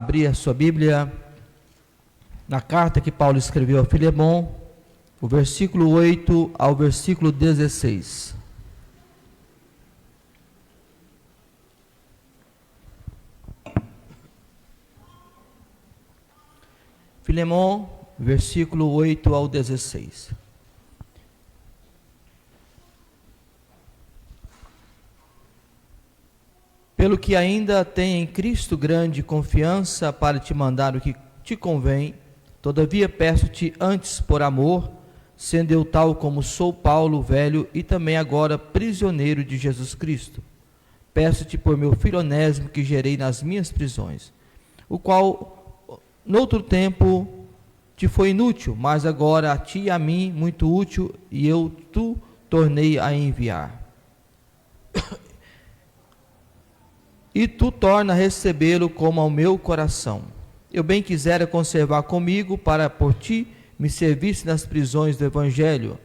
Abrir a sua Bíblia na carta que Paulo escreveu a Filemon, o versículo 8 ao versículo 16. Filemon, versículo 8 ao 16. Pelo que ainda tem em Cristo grande confiança para te mandar o que te convém, todavia peço-te antes por amor, sendo eu tal como sou Paulo, velho e também agora prisioneiro de Jesus Cristo. Peço-te por meu filho Onésimo que gerei nas minhas prisões, o qual noutro tempo te foi inútil, mas agora a ti e a mim muito útil, e eu tu tornei a enviar. E tu torna a recebê-lo como ao meu coração. Eu bem quisera conservar comigo, para por ti me servisse nas prisões do Evangelho,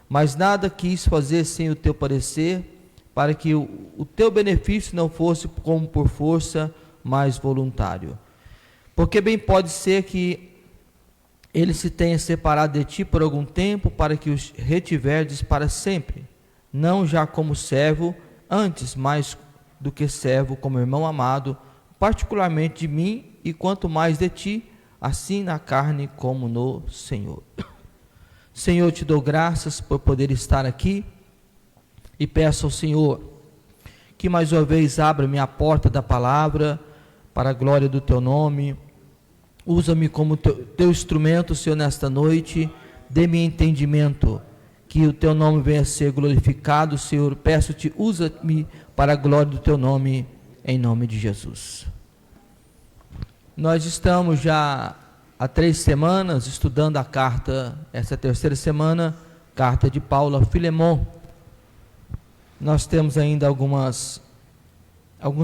mas nada quis fazer sem o teu parecer, para que o teu benefício não fosse como por força, mas voluntário. Porque bem pode ser que ele se tenha separado de ti por algum tempo, para que os retiverdes para sempre, não já como servo, antes mais do que servo, como irmão amado, particularmente de mim, e quanto mais de ti, assim na carne como no Senhor. Senhor, te dou graças por poder estar aqui, e peço ao Senhor que mais uma vez abra minha porta da palavra, para a glória do teu nome. Usa-me como teu instrumento, Senhor, nesta noite. Dê-me entendimento, que o teu nome venha a ser glorificado, Senhor. Peço-te, usa-me para a glória do teu nome, em nome de Jesus. Nós estamos já há 3 semanas estudando a carta, essa é a 3ª semana, carta de Paulo a Filemon. Nós temos ainda alguns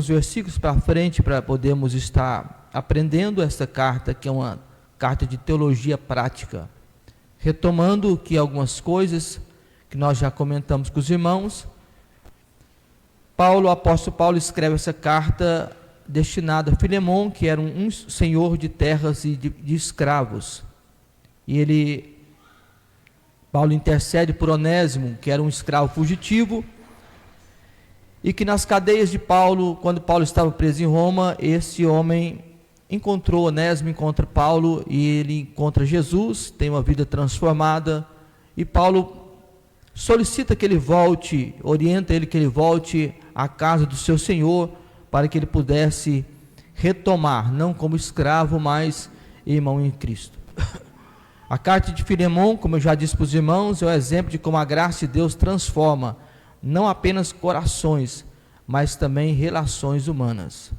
versículos para frente para podermos estar aprendendo essa carta, que é uma carta de teologia prática, retomando que algumas coisas que nós já comentamos com os irmãos. O apóstolo Paulo escreve essa carta destinada a Filemon, que era um senhor de terras e de escravos. E Paulo intercede por Onésimo, que era um escravo fugitivo, e que nas cadeias de Paulo, quando Paulo estava preso em Roma, esse homem encontrou Onésimo, encontra Paulo, e ele encontra Jesus, tem uma vida transformada, e Paulo solicita que ele volte, orienta ele que ele volte à casa do seu Senhor, para que ele pudesse retomar, não como escravo, mas irmão em Cristo. A carta de Filemon, como eu já disse para os irmãos, é um exemplo de como a graça de Deus transforma, não apenas corações, mas também relações humanas.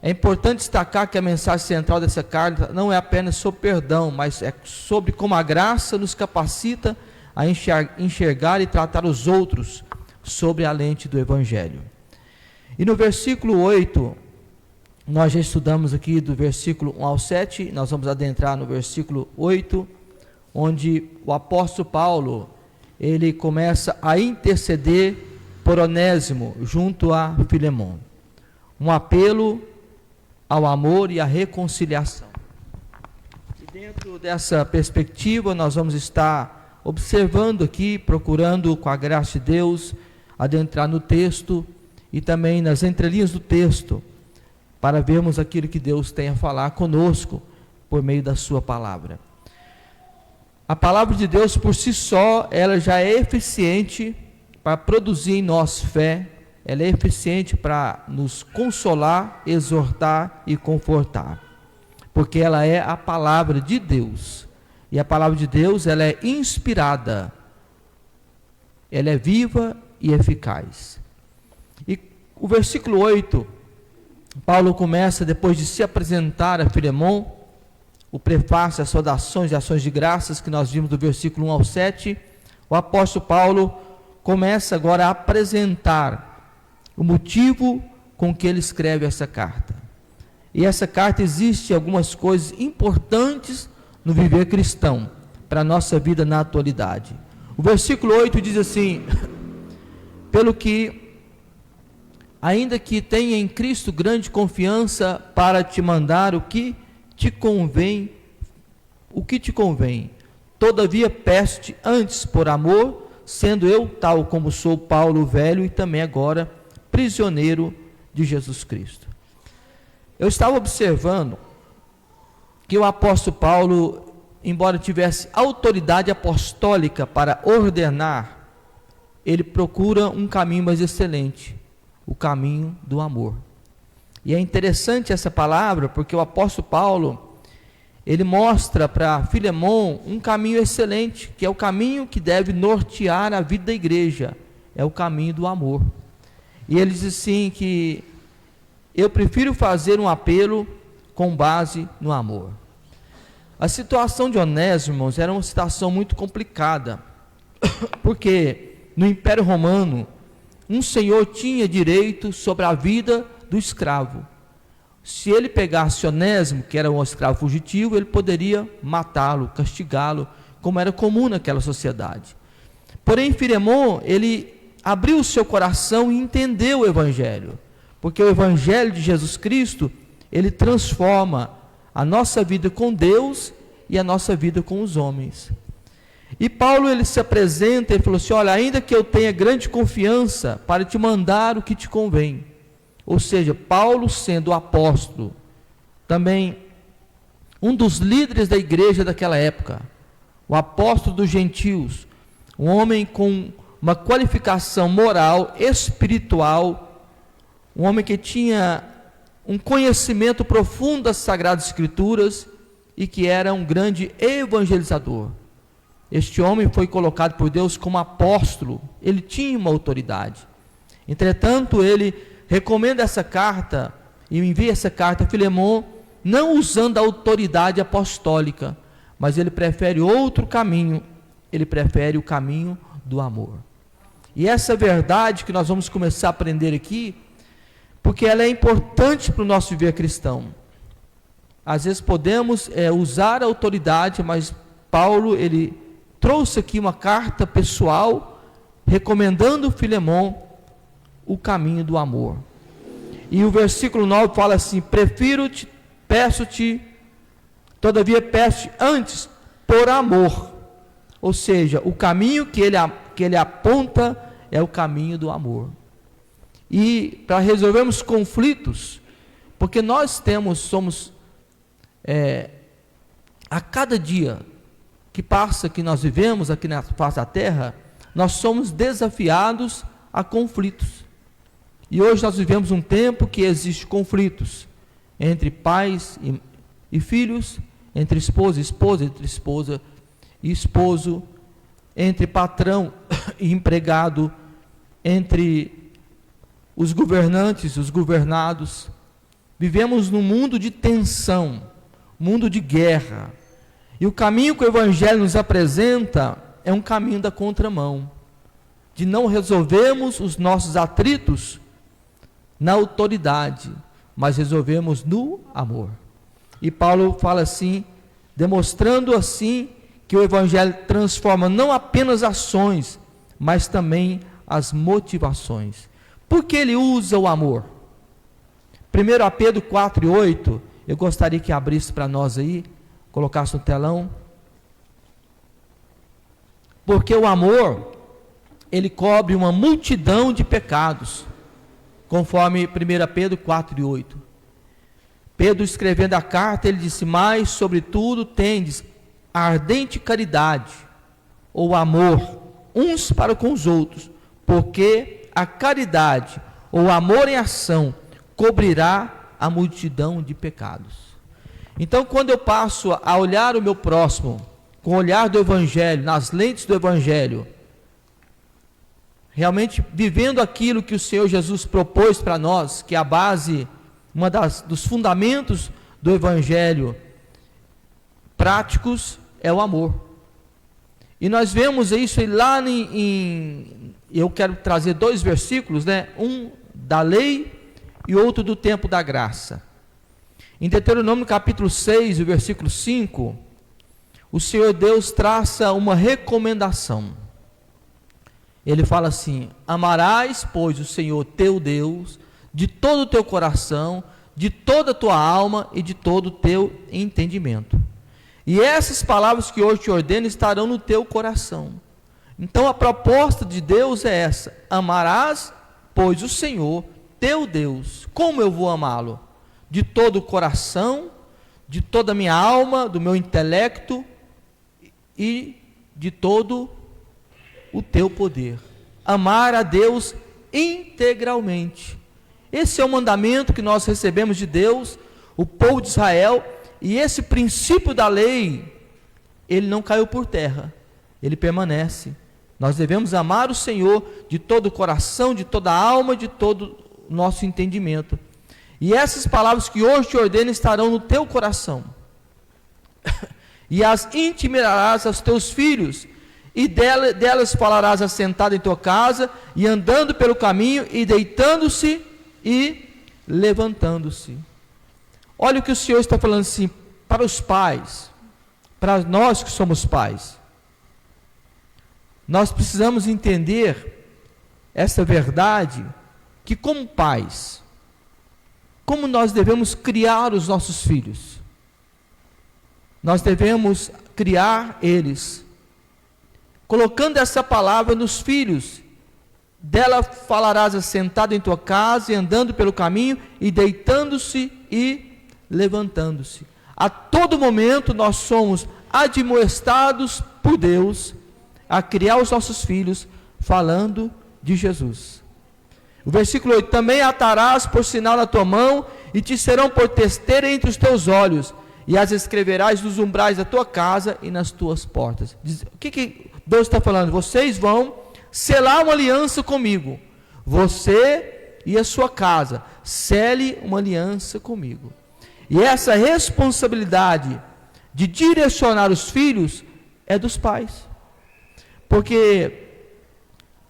É importante destacar que a mensagem central dessa carta não é apenas sobre perdão, mas é sobre como a graça nos capacita a enxergar e tratar os outros sobre a lente do Evangelho. E no versículo 8, nós já estudamos aqui do versículo 1 ao 7, nós vamos adentrar no versículo 8, onde o apóstolo Paulo, ele começa a interceder por Onésimo junto a Filemon. Um apelo ao amor e à reconciliação. E dentro dessa perspectiva, nós vamos estar observando aqui, procurando com a graça de Deus, adentrar no texto e também nas entrelinhas do texto, para vermos aquilo que Deus tem a falar conosco por meio da sua palavra. A palavra de Deus por si só, ela já é eficiente para produzir em nós fé, ela é eficiente para nos consolar, exortar e confortar, porque ela é a palavra de Deus, e a palavra de Deus, ela é inspirada, ela é viva e eficaz. E o versículo 8, Paulo começa, depois de se apresentar a Filemon, o prefácio, as saudações e ações de graças que nós vimos do versículo 1 ao 7, o apóstolo Paulo começa agora a apresentar o motivo com que ele escreve essa carta. E essa carta existe algumas coisas importantes no viver cristão, para a nossa vida na atualidade. O versículo 8 diz assim: pelo que ainda que tenha em Cristo grande confiança para te mandar o que te convém, todavia peço-te antes por amor, sendo eu tal como sou Paulo velho e também agora prisioneiro de Jesus Cristo. Eu estava observando que o apóstolo Paulo, embora tivesse autoridade apostólica para ordenar, ele procura um caminho mais excelente, o caminho do amor. E é interessante essa palavra, porque o apóstolo Paulo, ele mostra para Filemon um caminho excelente, que é o caminho que deve nortear a vida da igreja, é o caminho do amor. E ele diz assim que eu prefiro fazer um apelo com base no amor. A situação de Onésimo, irmãos, era uma situação muito complicada, porque no Império Romano, um senhor tinha direito sobre a vida do escravo. Se ele pegasse Onésimo, que era um escravo fugitivo, ele poderia matá-lo, castigá-lo, como era comum naquela sociedade. Porém, Filemon, ele abriu o seu coração e entendeu o Evangelho, porque o Evangelho de Jesus Cristo, ele transforma a nossa vida com Deus e a nossa vida com os homens. E Paulo, ele se apresenta, ele falou assim, olha, ainda que eu tenha grande confiança para te mandar o que te convém. Ou seja, Paulo sendo apóstolo, também um dos líderes da igreja daquela época, o apóstolo dos gentios, um homem com uma qualificação moral, espiritual, um homem que tinha um conhecimento profundo das Sagradas Escrituras e que era um grande evangelizador. Este homem foi colocado por Deus como apóstolo, ele tinha uma autoridade. Entretanto, ele recomenda essa carta e envia essa carta a Filemon, não usando a autoridade apostólica, mas ele prefere outro caminho, ele prefere o caminho do amor. E essa verdade que nós vamos começar a aprender aqui, porque ela é importante para o nosso viver cristão. Às vezes podemos usar a autoridade, mas Paulo, ele trouxe aqui uma carta pessoal, recomendando Filemon o caminho do amor. E o versículo 9 fala assim, prefiro-te, peço-te, todavia peço-te antes, por amor. Ou seja, o caminho que ele aponta é o caminho do amor. E para resolvermos conflitos, porque nós somos a cada dia que passa, que nós vivemos aqui na face da terra, nós somos desafiados a conflitos. E hoje nós vivemos um tempo que existe conflitos entre pais e filhos, entre esposa e esposa, entre esposa e esposo, entre patrão e empregado, entre os governantes e os governados. Vivemos num mundo de tensão, mundo de guerra. E o caminho que o Evangelho nos apresenta é um caminho da contramão, de não resolvermos os nossos atritos na autoridade, mas resolvemos no amor. E Paulo fala assim, demonstrando assim que o Evangelho transforma não apenas ações, mas também as motivações. Por que ele usa o amor? 1 Pedro 4:8, eu gostaria que abrisse para nós aí, colocasse no telão. Porque o amor, ele cobre uma multidão de pecados, conforme 1 Pedro 4:8. Pedro, escrevendo a carta, ele disse, mas sobretudo tendes a ardente caridade, ou amor, uns para com os outros, porque a caridade, ou amor em ação, cobrirá a multidão de pecados. Então, quando eu passo a olhar o meu próximo, com o olhar do Evangelho, nas lentes do Evangelho, realmente vivendo aquilo que o Senhor Jesus propôs para nós, que é a base, dos fundamentos do Evangelho práticos, é o amor. E nós vemos isso lá eu quero trazer 2 versículos, um da lei e outro do tempo da graça. Em Deuteronômio capítulo 6, o versículo 5, o Senhor Deus traça uma recomendação. Ele fala assim, amarás, pois, o Senhor teu Deus de todo o teu coração, de toda a tua alma e de todo o teu entendimento. E essas palavras que hoje te ordeno estarão no teu coração. Então a proposta de Deus é essa: amarás, pois, o Senhor, teu Deus. Como eu vou amá-lo? De todo o coração, de toda a minha alma, do meu intelecto e de todo o teu poder. Amar a Deus integralmente. Esse é o mandamento que nós recebemos de Deus, o povo de Israel, e esse princípio da lei, ele não caiu por terra, ele permanece. Nós devemos amar o Senhor de todo o coração, de toda a alma, de todo o nosso entendimento. E essas palavras que hoje te ordeno estarão no teu coração. E as intimirás aos teus filhos, e delas falarás assentado em tua casa, e andando pelo caminho, e deitando-se e levantando-se. Olha o que o Senhor está falando assim, para os pais, para nós que somos pais. Nós precisamos entender essa verdade, que como pais, como nós devemos criar os nossos filhos. Nós devemos criar eles, colocando essa palavra nos filhos. Dela falarás assentado em tua casa, e andando pelo caminho, e deitando-se e levantando-se. A todo momento nós somos admoestados por Deus a criar os nossos filhos, falando de Jesus. O versículo 8: também atarás por sinal na tua mão, e te serão por testeira entre os teus olhos, e as escreverás nos umbrais da tua casa e nas tuas portas. O que Deus está falando? Vocês vão selar uma aliança comigo, você e a sua casa, sele uma aliança comigo. E essa responsabilidade de direcionar os filhos é dos pais, porque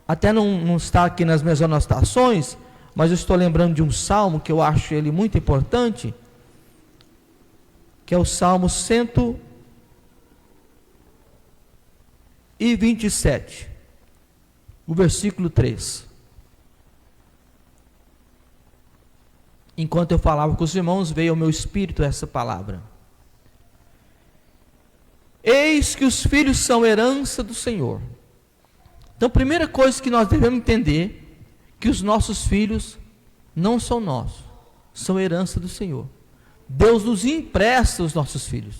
até não está aqui nas minhas anotações, mas eu estou lembrando de um salmo que eu acho ele muito importante, que é o Salmo 127, o versículo 3. Enquanto eu falava com os irmãos, veio ao meu espírito essa palavra: eis que os filhos são herança do Senhor. Então, a primeira coisa que nós devemos entender, que os nossos filhos não são nossos, são herança do Senhor. Deus nos empresta os nossos filhos.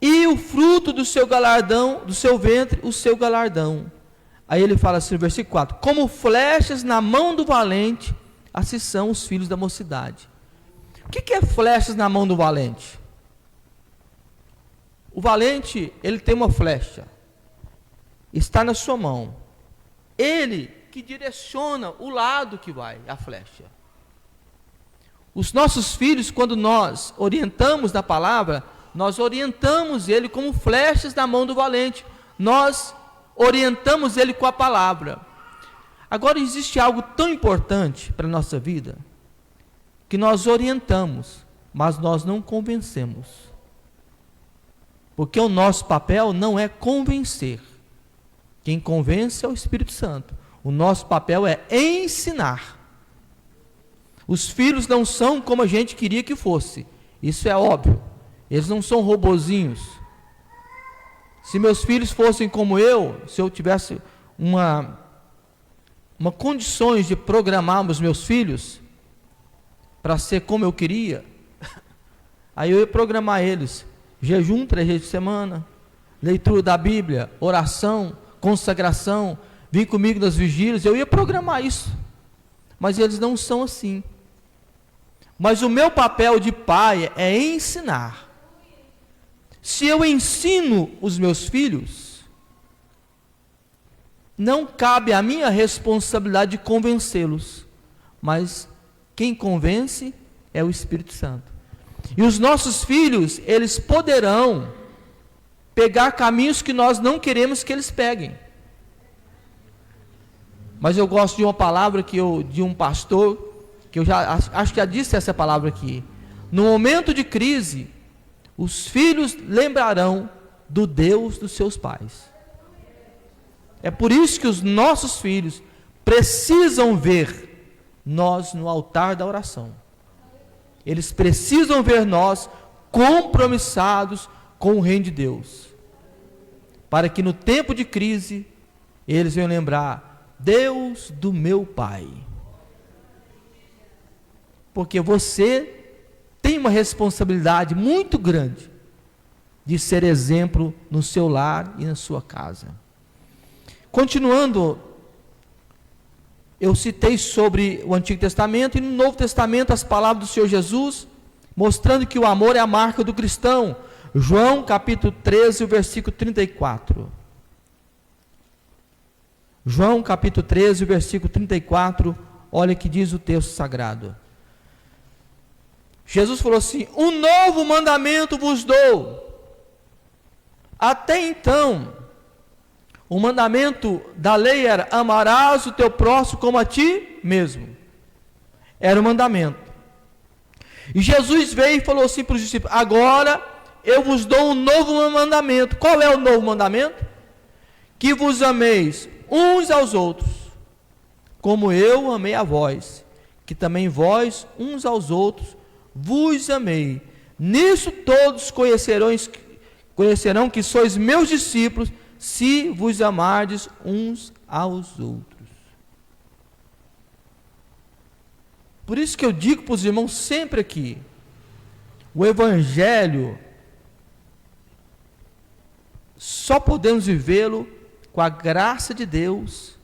E o fruto do seu galardão, do seu ventre, o seu galardão. Aí ele fala assim no versículo 4: como flechas na mão do valente, assim são os filhos da mocidade. O que é flechas na mão do valente? O valente, ele tem uma flecha, está na sua mão. Ele que direciona o lado que vai a flecha. Os nossos filhos, quando nós orientamos na palavra, nós orientamos ele como flechas na mão do valente. Nós orientamos ele com a palavra. Agora, existe algo tão importante para a nossa vida, que nós orientamos, mas nós não convencemos. Porque o nosso papel não é convencer. Quem convence é o Espírito Santo. O nosso papel é ensinar. Os filhos não são como a gente queria que fosse. Isso é óbvio. Eles não são robozinhos. Se meus filhos fossem como eu, se eu tivesse uma condições de programar os meus filhos para ser como eu queria, aí eu ia programar eles: jejum 3 vezes por semana, leitura da Bíblia, oração, consagração, vim comigo nas vigílias. Eu ia programar isso, mas eles não são assim. Mas o meu papel de pai é ensinar. Se eu ensino os meus filhos, não cabe a minha responsabilidade de convencê-los, mas quem convence é o Espírito Santo. E os nossos filhos, eles poderão pegar caminhos que nós não queremos que eles peguem. Mas eu gosto de uma palavra de um pastor, que eu acho que já disse essa palavra aqui: no momento de crise, os filhos lembrarão do Deus dos seus pais. É por isso que os nossos filhos precisam ver nós no altar da oração. Eles precisam ver nós compromissados com o reino de Deus, para que no tempo de crise eles venham lembrar: Deus do meu Pai. Porque você tem uma responsabilidade muito grande de ser exemplo no seu lar e na sua casa. Continuando, eu citei sobre o Antigo Testamento e no Novo Testamento as palavras do Senhor Jesus, mostrando que o amor é a marca do cristão. João capítulo 13, versículo 34. João capítulo 13, versículo 34, olha que diz o texto sagrado. Jesus falou assim: um novo mandamento vos dou. Até então, o mandamento da lei era: amarás o teu próximo como a ti mesmo. Era o mandamento. E Jesus veio e falou assim para os discípulos: agora eu vos dou um novo mandamento. Qual é o novo mandamento? Que vos ameis uns aos outros, como eu amei a vós, que também vós uns aos outros vos amei. Nisso todos conhecerão que sois meus discípulos, se vos amardes uns aos outros. Por isso que eu digo para os irmãos sempre aqui: o Evangelho só podemos vivê-lo com a graça de Deus,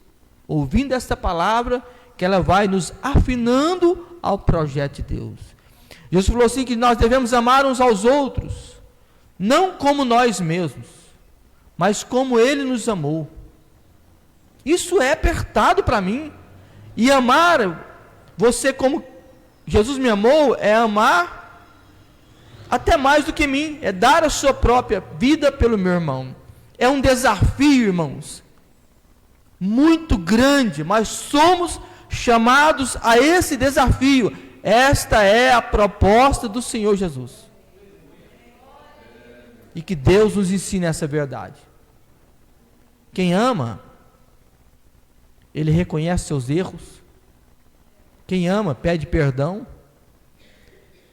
ouvindo esta palavra, que ela vai nos afinando ao projeto de Deus. Jesus falou assim que nós devemos amar uns aos outros, não como nós mesmos, mas como Ele nos amou. Isso é apertado para mim. E amar você como Jesus me amou é amar até mais do que mim, é dar a sua própria vida pelo meu irmão. É um desafio, irmãos, muito grande, mas somos chamados a esse desafio. Esta é a proposta do Senhor Jesus. E que Deus nos ensine essa verdade. Quem ama, ele reconhece seus erros. Quem ama, pede perdão.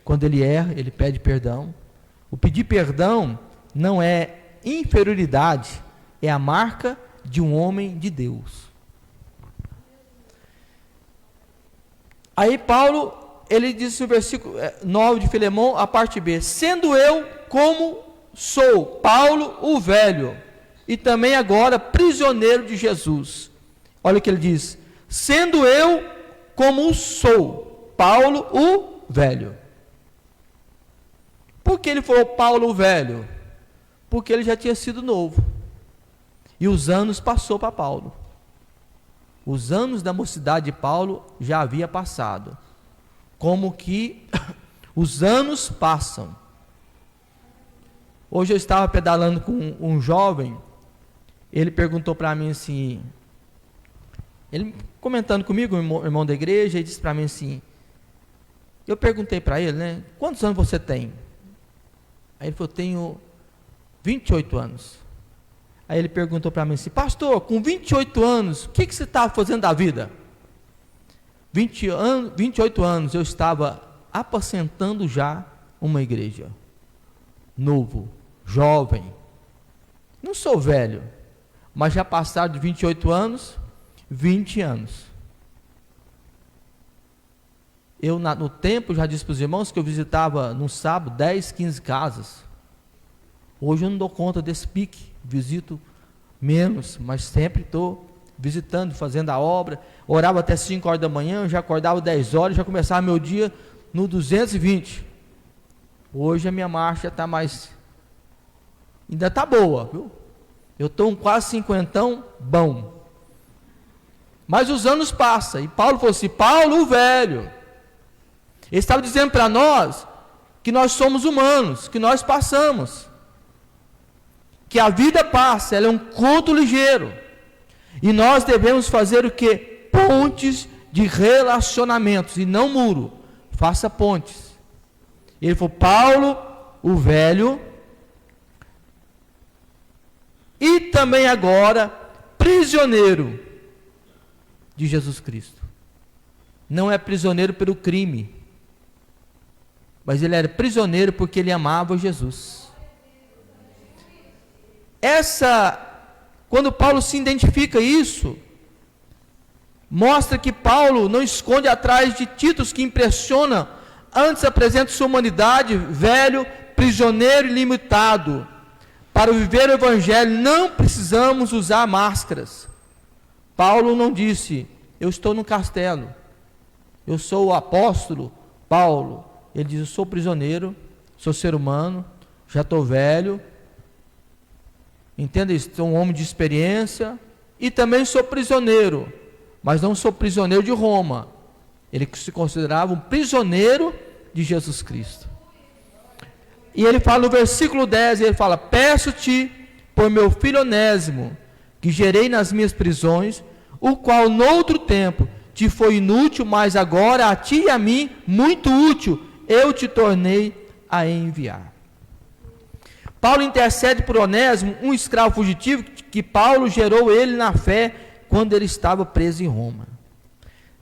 Quando ele erra, ele pede perdão. O pedir perdão não é inferioridade, é a marca de um homem de Deus. Aí Paulo, ele diz no versículo 9 de Filemão, a parte B: sendo eu como sou, Paulo o velho, e também agora prisioneiro de Jesus. Olha o que ele diz: sendo eu como sou, Paulo o velho. Por que ele falou Paulo o velho? Porque ele já tinha sido novo, e os anos passou para Paulo. Os anos da mocidade de Paulo já havia passado, como que os anos passam. Hoje eu estava pedalando com um jovem, ele perguntou para mim assim, ele comentando comigo, um irmão da igreja, ele disse para mim assim, eu perguntei para ele, né, quantos anos você tem? Aí ele falou, tenho 28 anos. Aí ele perguntou para mim assim, pastor, com 28 anos, o que você estava fazendo da vida? 28 anos eu estava apacentando já uma igreja. Novo, jovem. Não sou velho, mas já passaram de 28 anos, 20 anos. Eu no tempo já disse para os irmãos que eu visitava no sábado 10, 15 casas. Hoje eu não dou conta desse pique, visito menos, mas sempre estou visitando, fazendo a obra. Orava até 5 horas da manhã, já acordava 10 horas, já começava meu dia no 220. Hoje a minha marcha está mais, ainda está boa, viu? Eu estou quase 50, bom. Mas os anos passam, e Paulo falou assim, Paulo o velho, ele estava dizendo para nós, que nós somos humanos, que nós passamos, que a vida passa, ela é um conto ligeiro, e nós devemos fazer o que? Pontes de relacionamentos, e não muro, faça pontes. Ele falou, Paulo o velho, e também agora, prisioneiro de Jesus Cristo. Não é prisioneiro pelo crime, mas ele era prisioneiro porque ele amava Jesus. Quando Paulo se identifica isso, mostra que Paulo não esconde atrás de títulos que impressionam, antes apresenta sua humanidade, velho, prisioneiro e limitado. Para viver o evangelho não precisamos usar máscaras. Paulo não disse, eu estou no castelo, eu sou o apóstolo Paulo. Ele diz, eu sou prisioneiro, sou ser humano, já estou velho, entenda isso, sou um homem de experiência, e também sou prisioneiro, mas não sou prisioneiro de Roma. Ele se considerava um prisioneiro de Jesus Cristo. E ele fala no versículo 10, ele fala, peço-te por meu filho Onésimo, que gerei nas minhas prisões, o qual noutro tempo te foi inútil, mas agora a ti e a mim muito útil, eu te tornei a enviar. Paulo intercede por Onésimo, um escravo fugitivo, que Paulo gerou ele na fé, quando ele estava preso em Roma.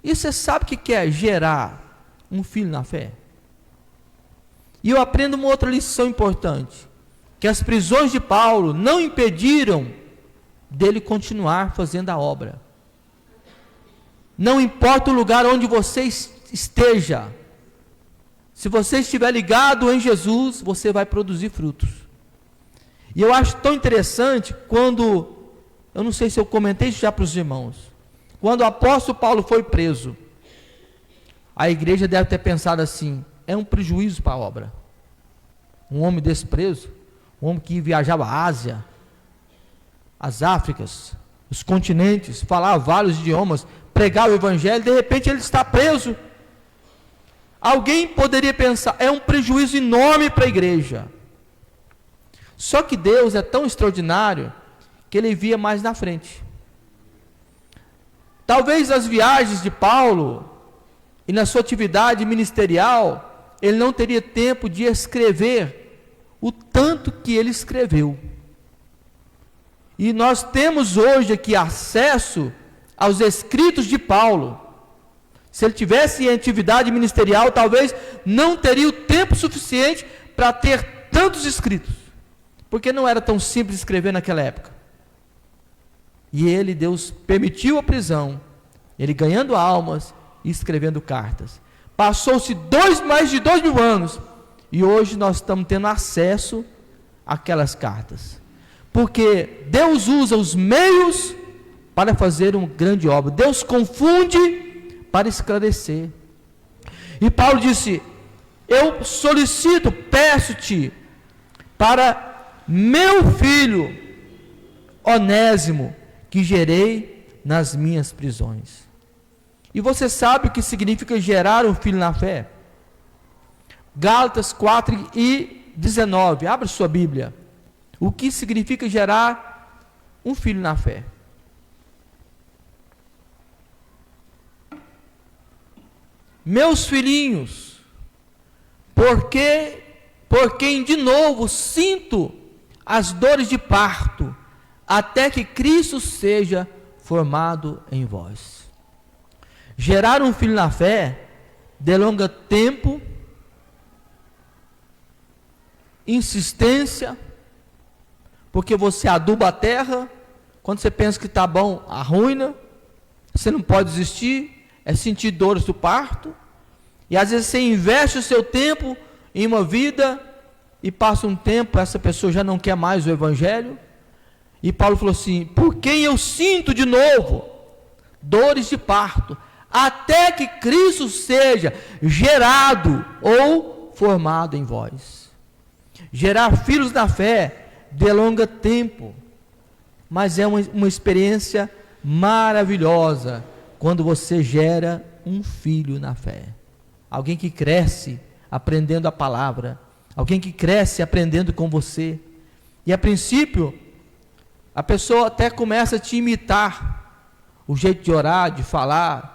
E você sabe o que é gerar um filho na fé? E eu aprendo uma outra lição importante, que as prisões de Paulo não impediram dele continuar fazendo a obra. Não importa o lugar onde você esteja, se você estiver ligado em Jesus, você vai produzir frutos. E eu acho tão interessante quando, eu não sei se eu comentei isso já para os irmãos, quando o apóstolo Paulo foi preso, a igreja deve ter pensado assim, é um prejuízo para a obra. Um homem desse preso, um homem que viajava a Ásia, as Áfricas, os continentes, falava vários idiomas, pregava o evangelho, de repente ele está preso. Alguém poderia pensar, é um prejuízo enorme para a igreja. Só que Deus é tão extraordinário, que ele via mais na frente. Talvez as viagens de Paulo, e na sua atividade ministerial, ele não teria tempo de escrever o tanto que ele escreveu. E nós temos hoje aqui acesso aos escritos de Paulo. Se ele tivesse em atividade ministerial, talvez não teria o tempo suficiente para ter tantos escritos, porque não era tão simples escrever naquela época. E ele, Deus permitiu a prisão, ele ganhando almas e escrevendo cartas. Passou-se mais de 2000 anos, e hoje nós estamos tendo acesso àquelas cartas, porque Deus usa os meios para fazer uma grande obra. Deus confunde para esclarecer. E Paulo disse, eu solicito, peço-te, para meu filho Onésimo, que gerei nas minhas prisões. E você sabe o que significa gerar um filho na fé? Gálatas 4:19, abre sua Bíblia. O que significa gerar um filho na fé? Meus filhinhos, por quem de novo sinto as dores de parto, até que Cristo seja formado em vós. Gerar um filho na fé delonga tempo, insistência, porque você aduba a terra, quando você pensa que está bom, arruina, você não pode desistir, é sentir dores do parto, e às vezes você investe o seu tempo em uma vida, e passa um tempo, essa pessoa já não quer mais o evangelho, e Paulo falou assim, por quem eu sinto de novo dores de parto, até que Cristo seja gerado ou formado em vós. Gerar filhos na fé delonga tempo, mas é uma experiência maravilhosa quando você gera um filho na fé. Alguém que cresce aprendendo a palavra, alguém que cresce aprendendo com você. E a princípio, a pessoa até começa a te imitar, o jeito de orar, de falar,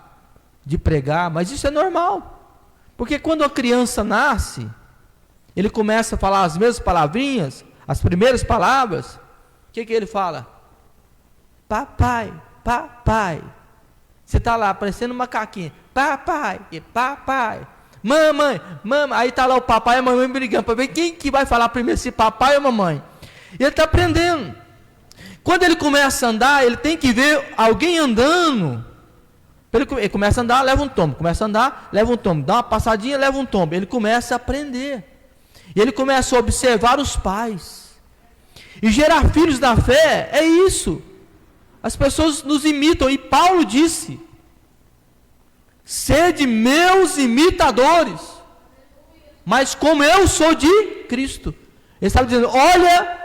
de pregar, mas isso é normal, porque quando a criança nasce, ele começa a falar as mesmas palavrinhas, as primeiras palavras, o que ele fala? Papai, papai. Você está lá, parecendo um macaquinho. Papai, papai. Mamãe, mamãe. Aí está lá o papai e a mamãe brigando para ver quem que vai falar primeiro, se papai ou mamãe. Ele está aprendendo. Quando ele começa a andar, ele tem que ver alguém andando. Ele começa a andar, leva um tombo. Começa a andar, leva um tombo. Dá uma passadinha, leva um tombo. Ele começa a aprender. E ele começa a observar os pais. E gerar filhos da fé é isso. As pessoas nos imitam. E Paulo disse: sede meus imitadores, mas como eu sou de Cristo. Ele estava dizendo: olha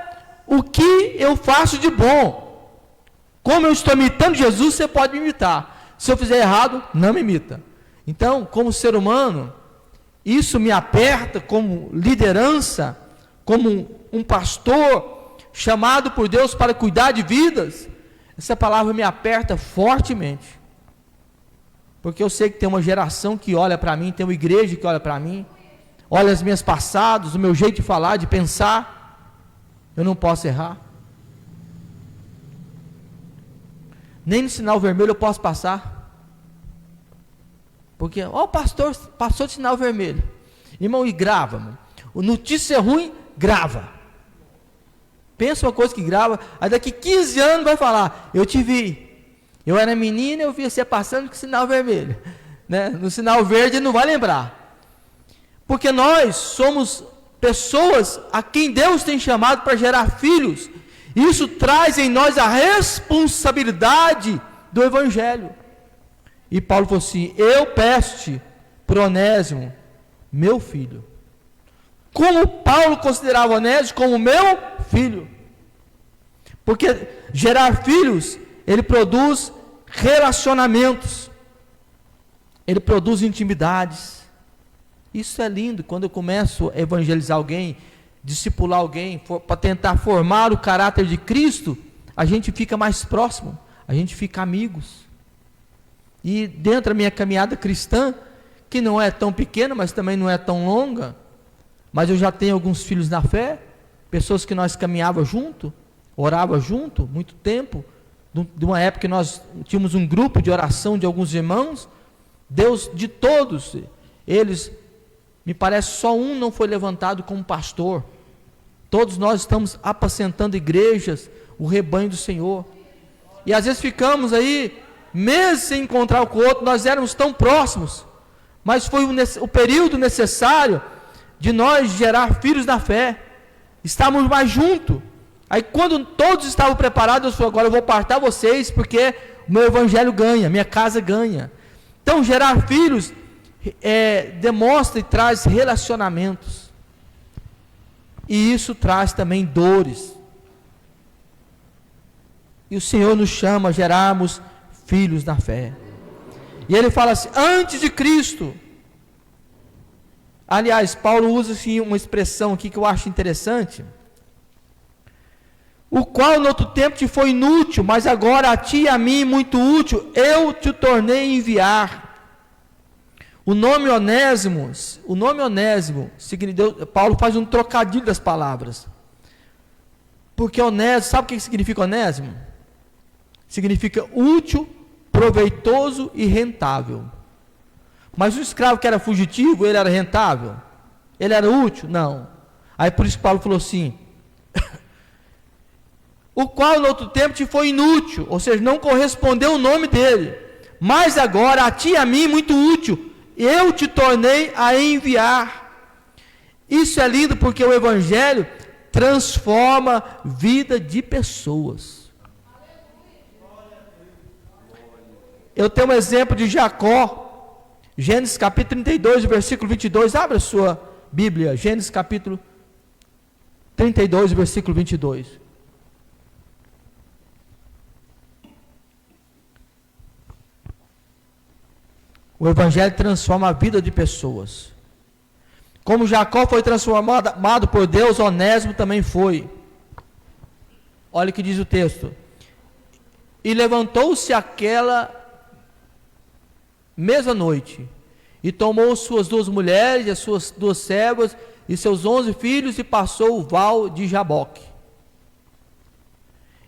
o que eu faço de bom. Como eu estou imitando Jesus, você pode me imitar. Se eu fizer errado, não me imita. Então, como ser humano, isso me aperta como liderança, como um pastor chamado por Deus para cuidar de vidas. Essa palavra me aperta fortemente, porque eu sei que tem uma geração que olha para mim, tem uma igreja que olha para mim, olha as minhas passadas, o meu jeito de falar, de pensar. Eu não posso errar. Nem no sinal vermelho eu posso passar, porque, ó, o pastor passou de sinal vermelho, irmão, e grava, mano. O notícia ruim, grava. Pensa uma coisa que grava, aí daqui 15 anos vai falar: eu te vi, eu era menina, eu vi você passando com sinal vermelho, né? No sinal verde não vai lembrar, porque nós somos pessoas a quem Deus tem chamado para gerar filhos. Isso traz em nós a responsabilidade do Evangelho. E Paulo falou assim: eu peço-te por Onésimo, meu filho. Como Paulo considerava Onésimo como meu filho. Porque gerar filhos, ele produz relacionamentos, ele produz intimidades. Isso é lindo. Quando eu começo a evangelizar alguém, discipular alguém, para tentar formar o caráter de Cristo, a gente fica mais próximo, a gente fica amigos. E dentro da minha caminhada cristã, que não é tão pequena, mas também não é tão longa, mas eu já tenho alguns filhos na fé, pessoas que nós caminhávamos junto, orava junto, muito tempo, de uma época que nós tínhamos um grupo de oração de alguns irmãos. Deus, de todos eles, me parece só um não foi levantado como pastor. Todos nós estamos apacentando igrejas, o rebanho do Senhor, e às vezes ficamos aí meses sem encontrar o outro. Nós éramos tão próximos, mas foi o período necessário de nós gerar filhos da fé. Estávamos mais juntos. Aí quando todos estavam preparados, eu falei: agora eu vou apartar vocês, porque o meu evangelho ganha, minha casa ganha. Então gerar filhos demonstra e traz relacionamentos, e isso traz também dores. E o Senhor nos chama a gerarmos filhos da fé. E ele fala assim: antes de Cristo. Aliás, Paulo usa assim uma expressão aqui que eu acho interessante: o qual no outro tempo te foi inútil, mas agora a ti e a mim muito útil, eu te tornei enviar. O nome Onésimo, Paulo faz um trocadilho das palavras, porque Onésimo, sabe o que significa Onésimo? Significa útil, proveitoso e rentável. Mas o escravo que era fugitivo, ele era rentável? Ele era útil? Não. Aí por isso Paulo falou assim: o qual no outro tempo te foi inútil, ou seja, não correspondeu o nome dele, mas agora a ti e a mim muito útil, eu te tornei a enviar. Isso é lindo, porque o Evangelho transforma vida de pessoas. Eu tenho um exemplo de Jacó, Gênesis capítulo 32, versículo 22, abra a sua Bíblia, Gênesis capítulo 32, versículo 22. O Evangelho transforma a vida de pessoas. Como Jacó foi transformado por Deus, Onésimo também foi. Olha o que diz o texto: e levantou-se aquela mesma noite, e tomou suas 2 mulheres, as suas 2 servas, e seus 11 filhos, e passou o val de Jaboque.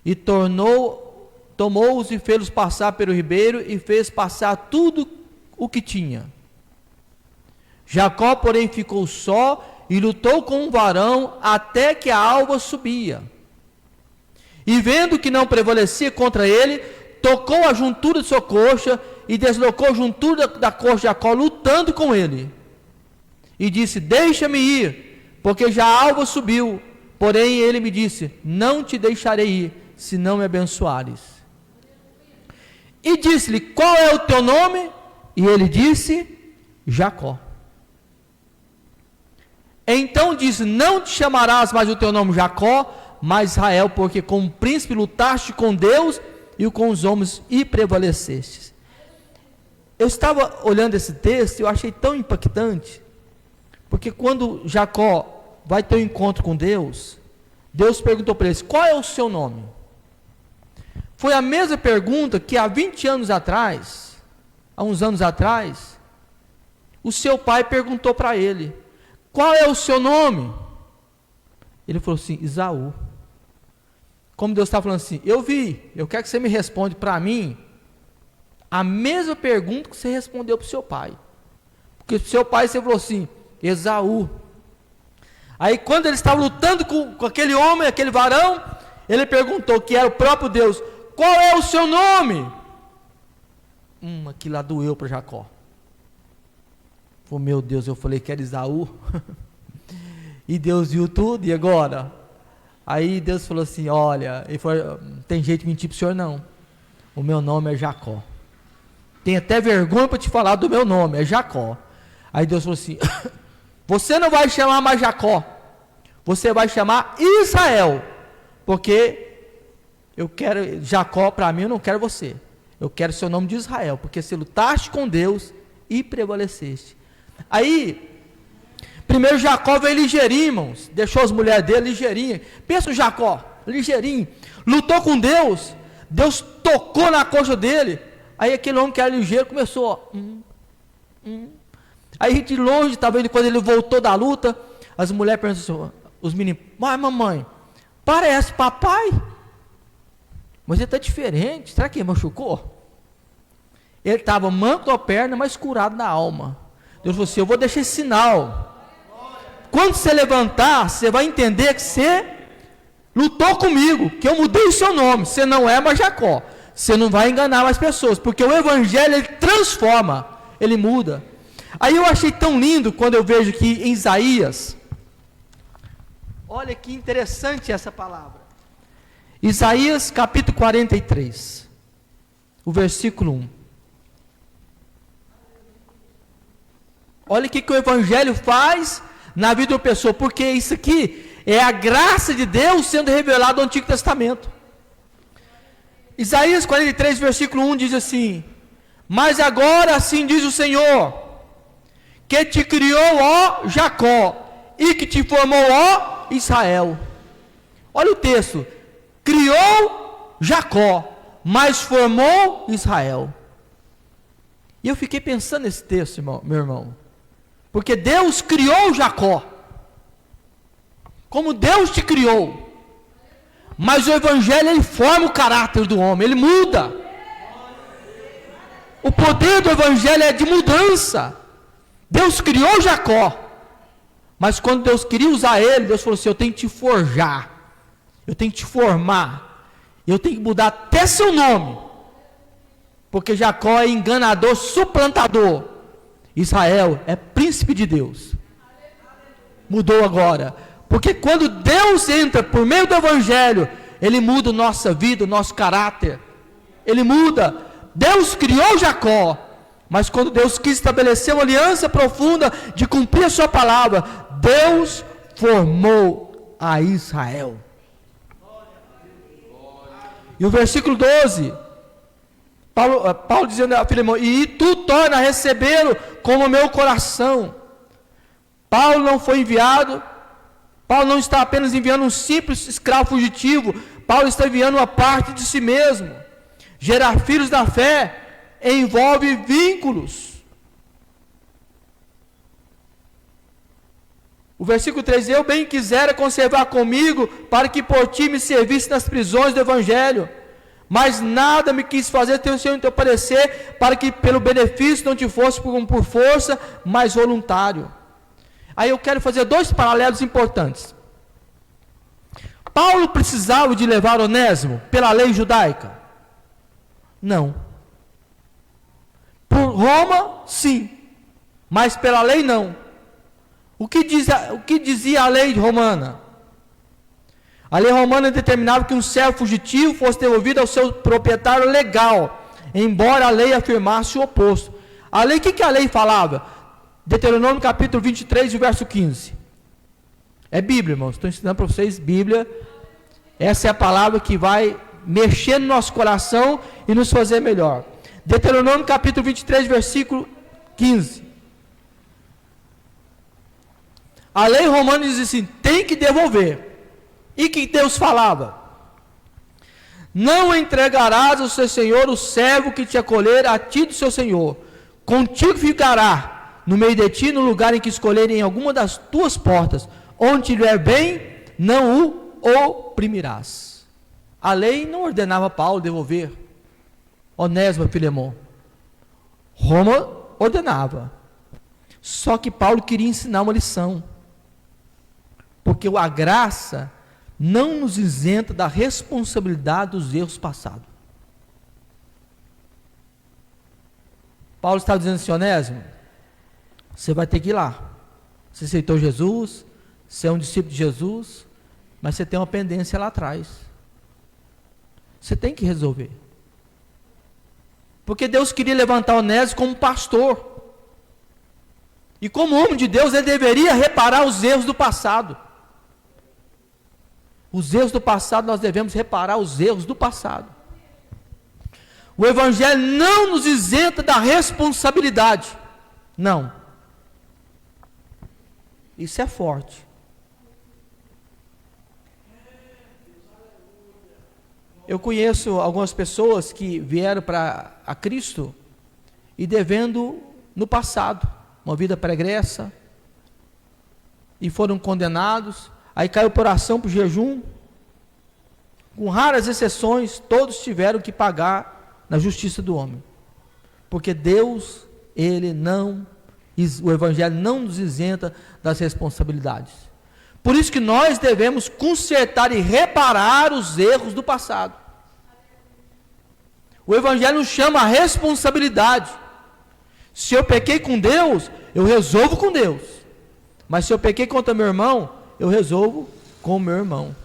E tornou tomou-os e fez-los passar pelo ribeiro e fez passar tudo o que tinha. Jacó, porém, ficou só e lutou com um varão até que a alva subia. E vendo que não prevalecia contra ele, tocou a juntura de sua coxa e deslocou a juntura da coxa de Jacó, lutando com ele. E disse: deixa-me ir, porque já a alva subiu. Porém ele me disse: não te deixarei ir, se não me abençoares. E disse-lhe: qual é o teu nome? E ele disse: Jacó. Então disse: não te chamarás mais o teu nome Jacó, mas Israel, porque como príncipe lutaste com Deus e com os homens e prevalecestes. Eu estava olhando esse texto e eu achei tão impactante, porque quando Jacó vai ter um encontro com Deus, Deus perguntou para ele: qual é o seu nome? Foi a mesma pergunta que há 20 anos atrás, há uns anos atrás, o seu pai perguntou para ele: qual é o seu nome? Ele falou assim: Esaú. Como Deus está falando assim: eu quero que você me responda para mim a mesma pergunta que você respondeu para o seu pai. Porque para o seu pai você falou assim: Esaú. Aí quando ele estava lutando com aquele homem, aquele varão, ele perguntou, que era o próprio Deus: qual é o seu nome? Aquilo lá doeu para Jacó. Falei: meu Deus, eu falei que era Esaú. E Deus viu tudo, e agora? Aí Deus falou assim: olha, ele falou: não tem jeito de mentir para o senhor não. O meu nome é Jacó. Tem até vergonha para te falar do meu nome, é Jacó. Aí Deus falou assim: você não vai chamar mais Jacó, você vai chamar Israel, porque eu quero Jacó para mim, eu não quero você. Eu quero seu nome de Israel, porque você lutaste com Deus e prevaleceste. Aí, primeiro Jacó veio ligeirinho, irmãos, deixou as mulheres dele ligeirinho. Pensa o Jacó, ligeirinho, lutou com Deus, Deus tocou na coxa dele. Aí aquele homem que era ligeiro começou, Aí de longe, talvez quando ele voltou da luta, as mulheres perguntam assim, os meninos: mas mamãe, parece papai, mas ele está diferente, será que ele machucou? Ele estava manco da perna, mas curado na alma. Deus falou assim: eu vou deixar esse sinal. Quando você levantar, você vai entender que você lutou comigo, que eu mudei o seu nome, você não é mais Jacó. Você não vai enganar mais pessoas, porque o evangelho ele transforma, ele muda. Aí eu achei tão lindo quando eu vejo que em Isaías, olha que interessante essa palavra. Isaías capítulo 43, o versículo 1. Olha o que o evangelho faz na vida da pessoa, porque isso aqui é a graça de Deus sendo revelada no Antigo Testamento. Isaías 43, versículo 1 diz assim: mas agora assim diz o Senhor, que te criou, ó Jacó, e que te formou, ó Israel. Olha o texto: criou Jacó, mas formou Israel. E eu fiquei pensando nesse texto, meu irmão, porque Deus criou Jacó, como Deus te criou, mas o evangelho ele forma o caráter do homem, ele muda. O poder do evangelho é de mudança. Deus criou Jacó, mas quando Deus queria usar ele, Deus falou assim: eu tenho que te forjar, eu tenho que te formar, eu tenho que mudar até seu nome, porque Jacó é enganador, suplantador, Israel é príncipe de Deus. Mudou agora, porque quando Deus entra por meio do evangelho, ele muda a nossa vida, o nosso caráter, ele muda. Deus criou Jacó, mas quando Deus quis estabelecer uma aliança profunda de cumprir a sua palavra, Deus formou a Israel. E o versículo 12, Paulo dizendo a Filemão: e tu torna a recebê-lo como meu coração. Paulo não foi enviado, Paulo não está apenas enviando um simples escravo fugitivo, Paulo está enviando uma parte de si mesmo. Gerar filhos da fé envolve vínculos. O versículo 3: eu bem quisera conservar comigo, para que por ti me servisse nas prisões do evangelho, mas nada me quis fazer ter o seu teu parecer, para que pelo benefício não te fosse por força, mas voluntário. Aí eu quero fazer dois paralelos importantes. Paulo precisava de levar Onésimo pela lei judaica? Não. Por Roma, sim, mas pela lei não. O que dizia a lei romana? A lei romana determinava que um servo fugitivo fosse devolvido ao seu proprietário legal, embora a lei afirmasse o oposto. A lei, o que a lei falava? Deuteronômio capítulo 23, verso 15. É Bíblia, irmãos, estou ensinando para vocês Bíblia. Essa é a palavra que vai mexer no nosso coração e nos fazer melhor. Deuteronômio capítulo 23, versículo 15. A lei romana diz assim, tem que devolver. E que Deus falava? Não entregarás ao seu senhor o servo que te acolher a ti do seu senhor. Contigo ficará no meio de ti, no lugar em que escolherem alguma das tuas portas. Onde te vier bem, não o oprimirás. A lei não ordenava Paulo devolver Onésimo a Filemon. Roma ordenava. Só que Paulo queria ensinar uma lição. Porque a graça não nos isenta da responsabilidade dos erros passados. Paulo estava dizendo assim, Onésimo, você vai ter que ir lá. Você aceitou Jesus, você é um discípulo de Jesus, mas você tem uma pendência lá atrás. Você tem que resolver. Porque Deus queria levantar Onésimo como pastor. E como homem de Deus, ele deveria reparar os erros do passado. Os erros do passado, nós devemos reparar os erros do passado. O Evangelho não nos isenta da responsabilidade. Não. Isso é forte. Eu conheço algumas pessoas que vieram para a Cristo e devendo no passado, uma vida pregressa, e foram condenados. Aí caiu por oração, por jejum. Com raras exceções, todos tiveram que pagar na justiça do homem. Porque Deus, o Evangelho não nos isenta das responsabilidades. Por isso que nós devemos consertar e reparar os erros do passado. O Evangelho nos chama a responsabilidade. Se eu pequei com Deus, eu resolvo com Deus. Mas se eu pequei contra meu irmão, eu resolvo com o meu irmão.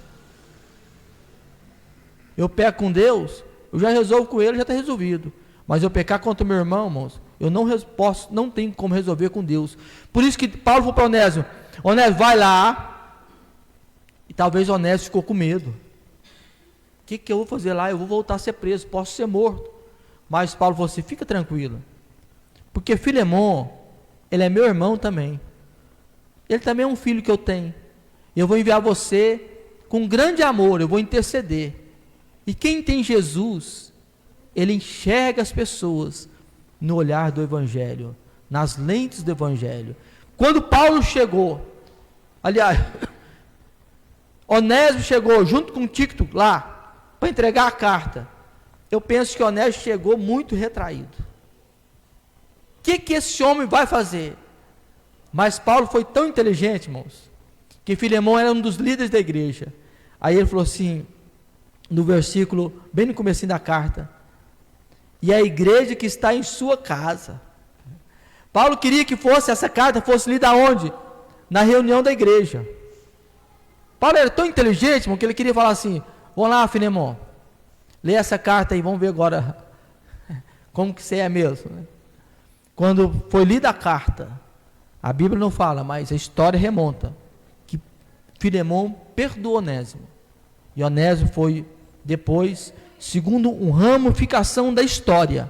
Eu peco com Deus, eu já resolvo com ele, já está resolvido. Mas eu pecar contra o meu irmão, irmãos, eu não tenho como resolver com Deus. Por isso que Paulo falou para Onésimo, Onésimo, vai lá. E talvez Onésimo ficou com medo. O que eu vou fazer lá? Eu vou voltar a ser preso, posso ser morto. Mas Paulo falou assim, fica tranquilo. Porque Filemon, ele é meu irmão também. Ele também é um filho que eu tenho. Eu vou enviar você com grande amor, eu vou interceder. E quem tem Jesus, ele enxerga as pessoas no olhar do Evangelho, nas lentes do Evangelho. Quando Paulo chegou, aliás, Onésimo chegou junto com Tíquico lá, para entregar a carta. Eu penso que Onésimo chegou muito retraído. O que esse homem vai fazer? Mas Paulo foi tão inteligente, irmãos, que Filemon era um dos líderes da igreja. Aí ele falou assim, no versículo, bem no comecinho da carta, e a igreja que está em sua casa. Paulo queria que essa carta fosse lida aonde? Na reunião da igreja. Paulo era tão inteligente, irmão, que ele queria falar assim, vamos lá, Filemon, lê essa carta aí, vamos ver agora como que você é mesmo. Né? Quando foi lida a carta, a Bíblia não fala, mas a história remonta, que Filemon perdoou Onésimo. E Onésimo foi depois, segundo uma ramificação da história,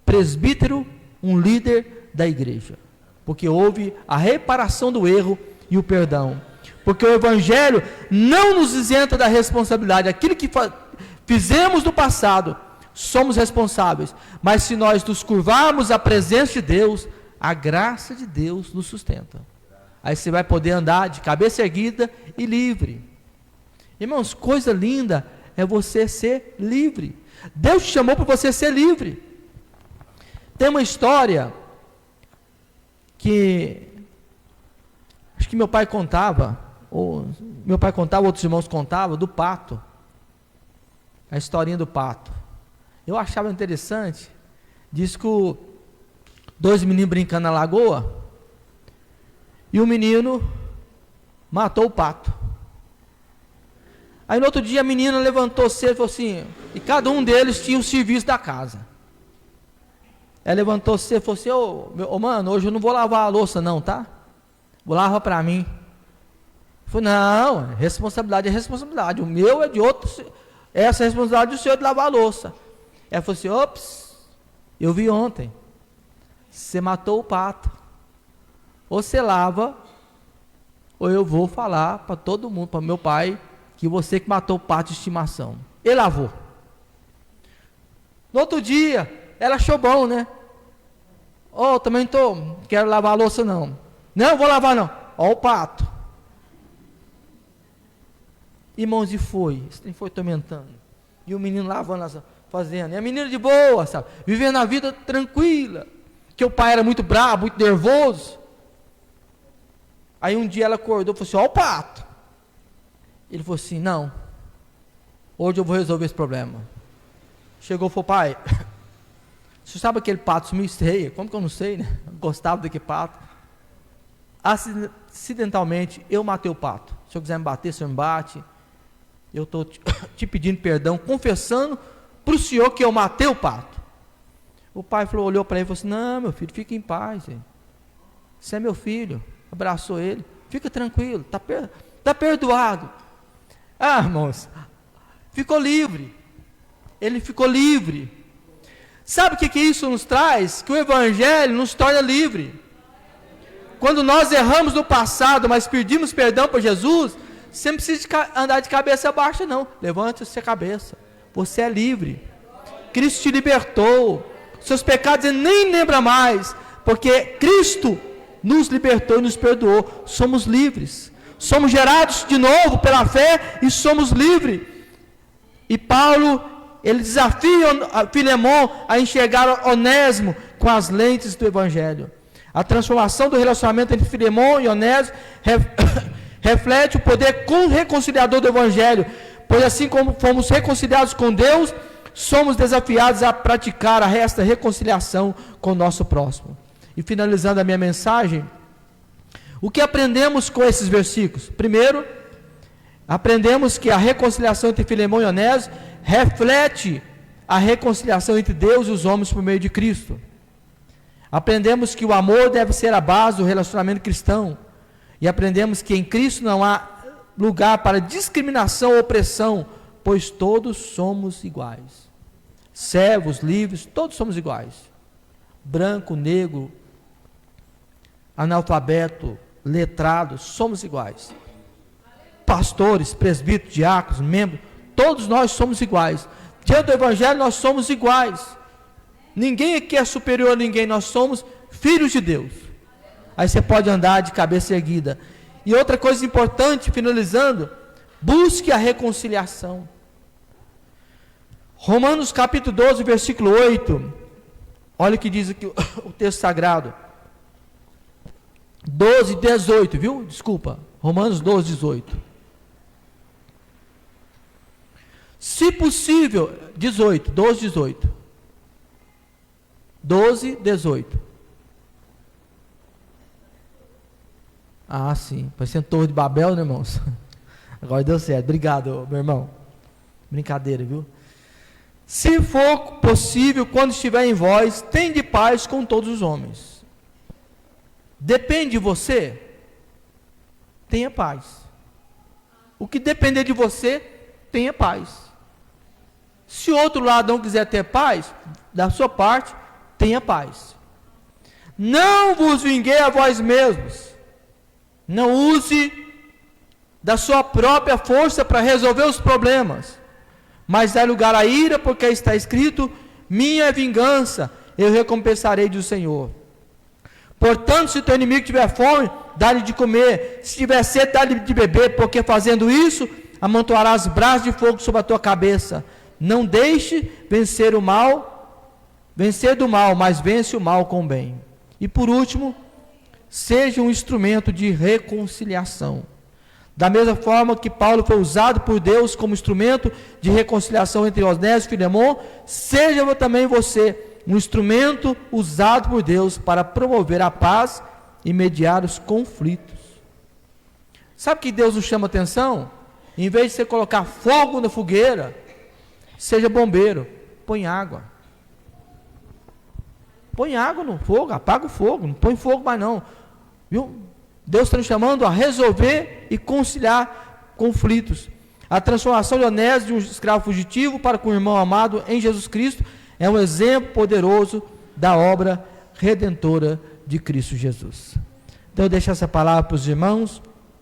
presbítero, um líder da igreja. Porque houve a reparação do erro e o perdão. Porque o Evangelho não nos isenta da responsabilidade. Aquilo que fizemos no passado, somos responsáveis. Mas se nós nos curvarmos à presença de Deus, a graça de Deus nos sustenta. Aí você vai poder andar de cabeça erguida e livre. Irmãos, coisa linda é você ser livre. Deus te chamou para você ser livre. Tem uma história que acho que meu pai contava, outros irmãos contavam, do pato. A historinha do pato. Eu achava interessante. Diz que dois meninos brincando na lagoa, e o menino matou o pato. Aí no outro dia a menina levantou cedo e falou assim, e cada um deles tinha o serviço da casa. Ela levantou cedo e falou assim, ô mano, hoje eu não vou lavar a louça não, tá? Vou lavar para mim. Eu falei, não, responsabilidade é responsabilidade, o meu é de outro, essa é a responsabilidade do senhor de lavar a louça. Ela falou assim, ops, eu vi ontem, você matou o pato, ou você lava, ou eu vou falar para todo mundo, para meu pai, que você que matou o pato de estimação. Ele lavou. No outro dia, ela achou bom, né? Também quero lavar a louça não. Não, vou lavar não. O pato. Irmãos, e foi tormentando. E o menino lavando, fazendo. E a menina de boa, sabe? Vivendo a vida tranquila. Que o pai era muito bravo, muito nervoso. Aí um dia ela acordou e falou assim, o pato. Ele falou assim, não, hoje eu vou resolver esse problema. Chegou e falou, pai, você sabe aquele pato sumiu estreia? Como que eu não sei, né? Eu gostava daquele pato. Acidentalmente, eu matei o pato. Se eu quiser me bater, o senhor me bate. Eu estou te pedindo perdão, confessando para o senhor que eu matei o pato. O pai olhou para ele e falou assim, não, meu filho, fica em paz. Você é meu filho. Abraçou ele. Fica tranquilo, está perdoado. Ah, irmãos, ficou livre. Ele ficou livre. Sabe o que isso nos traz? Que o Evangelho nos torna livre. Quando nós erramos no passado, mas pedimos perdão para Jesus, você não precisa andar de cabeça baixa não. Levante a sua cabeça. Você é livre. Cristo te libertou. Seus pecados ele nem lembra mais, porque Cristo nos libertou e nos perdoou. Somos livres. Somos gerados de novo pela fé e somos livres. E Paulo, ele desafia a Filemon a enxergar Onésimo com as lentes do Evangelho. A transformação do relacionamento entre Filemon e Onésimo reflete o poder reconciliador do Evangelho, pois assim como fomos reconciliados com Deus, somos desafiados a praticar esta reconciliação com o nosso próximo. E finalizando a minha mensagem, o que aprendemos com esses versículos? Primeiro, aprendemos que a reconciliação entre Filemon e Onésimo reflete a reconciliação entre Deus e os homens por meio de Cristo. Aprendemos que o amor deve ser a base do relacionamento cristão. E aprendemos que em Cristo não há lugar para discriminação ou opressão, pois todos somos iguais. Servos, livres, todos somos iguais. Branco, negro, analfabeto, letrados, somos iguais. Pastores, presbíteros, diáconos, membros, todos nós somos iguais. Diante do Evangelho nós somos iguais. Ninguém aqui é superior a ninguém, nós somos filhos de Deus. Aí você pode andar de cabeça erguida. E outra coisa importante, finalizando, busque a reconciliação. Romanos capítulo 12, versículo 8. Olha o que diz aqui o texto sagrado. 12, 18, viu? Desculpa. Romanos 12, 18. Se possível, 18, 12, 18. 12, 18. Ah, sim. Parecendo Torre de Babel, né, irmãos? Agora deu certo. Obrigado, meu irmão. Brincadeira, viu? Se for possível, quando estiver em vós, tende paz com todos os homens. Depende de você, tenha paz. O que depender de você, tenha paz. Se o outro lado não quiser ter paz, da sua parte, tenha paz. Não vos vinguei a vós mesmos. Não use da sua própria força para resolver os problemas, mas dá lugar à ira, porque está escrito: minha é vingança, eu recompensarei do Senhor. Portanto, se teu inimigo tiver fome, dá-lhe de comer, se tiver sede, dá-lhe de beber, porque fazendo isso, amontoarás brasas de fogo sobre a tua cabeça. Não deixe vencer do mal, mas vence o mal com o bem. E por último, seja um instrumento de reconciliação. Da mesma forma que Paulo foi usado por Deus como instrumento de reconciliação entre Onésimo e Filemon, seja também você um instrumento usado por Deus para promover a paz e mediar os conflitos. Sabe que Deus nos chama atenção? Em vez de você colocar fogo na fogueira, seja bombeiro, põe água. Põe água no fogo, apaga o fogo, não põe fogo mais não. Viu? Deus está nos chamando a resolver e conciliar conflitos. A transformação de Onésimo de um escravo fugitivo para com o irmão amado em Jesus Cristo é um exemplo poderoso da obra redentora de Cristo Jesus. Então eu deixo essa palavra para os irmãos.